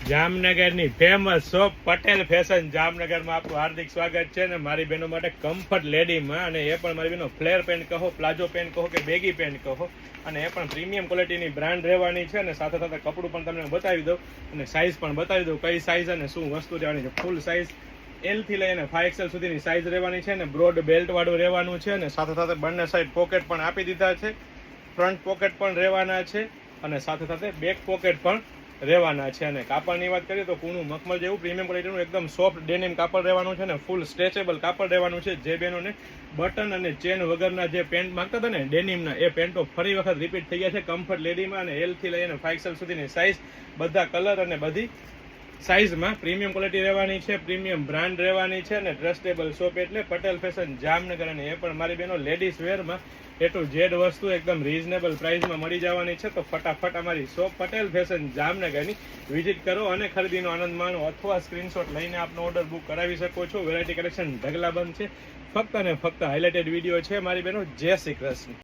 જામનગરની famous shop Patel fashion જામનગરમાં આપનું હાર્દિક સ્વાગત છે. ને મારી બહેનો માટે કમ્ફર્ટ લેડીમાં, અને એ પણ મારી બહેનો ફ્લેર પેન્ટ કહો, પ્લાઝો પેન્ટ કહો કે બેગી પેન્ટ કહો, અને એ પણ પ્રીમિયમ ક્વોલિટીની બ્રાન્ડ રહેવાની છે. અને સાથે સાથે કપડું પણ તમને બતાવી દઉં અને સાઇઝ પણ બતાવી દઉં, કઈ સાઇઝ અને શું વસ્તુ રહેવાની છે. ફૂલ સાઇઝ L થી લઈને 5XL સુધીની સાઇઝ રહેવાની છે, અને બ્રોડ બેલ્ટ વાળું રહેવાનું છે. અને સાથે સાથે બંને સાઈડ પોકેટ પણ આપી દીધા છે, ફ્રન્ટ પોકેટ પણ રહેવાના છે, અને સાથે સાથે બેક પોકેટ પણ રહેવાના છે. અને કાપડની વાત કરીએ તો પૂનું મખમલ જેવું પ્રીમિયમ ક્વોલિટીનું એકદમ સોફ્ટ ડેનિમ કાપડ રહેવાનું છે, ને ફૂલ સ્ટ્રેચેબલ કાપડ રહેવાનું છે. જે બહેનોને બટન અને ચેન વગરના જે પેન્ટ માંગતા હતા ને ડેનિમના, એ પેન્ટો ફરી વખત રિપીટ થઈ ગયા છે કમ્ફર્ટ લેડીમાં. અને L થી લઈને 5XL સુધીની સાઇઝ, બધા કલર અને બધી સાઇઝમાં પ્રીમિયમ ક્વોલિટી રહેવાની છે, પ્રીમિયમ બ્રાન્ડ રહેવાની છે, અને ટ્રસ્ટેબલ શોપ એટલે પટેલ ફેશન જામનગર. અને એ પણ મારી બહેનો લેડીઝ વેરમાં A to Z વસ્તુ એકદમ રીઝનેબલ પ્રાઇસમાં મળી જવાની છે. તો ફટાફટ અમારી શોપ પટેલ ફેશન જામનગરની વિઝિટ કરો અને ખરીદીનો આનંદ માણો, અથવા સ્ક્રીનશોટ લઈને આપનો ઓર્ડર બુક કરાવી શકો છો. વેરાયટી કલેક્શન ઢગલાબંધ છે, ફક્ત અને ફક્ત હાઇલાઇટેડ વિડીયો છે મારી બહેનો. જય શ્રી કૃષ્ણ.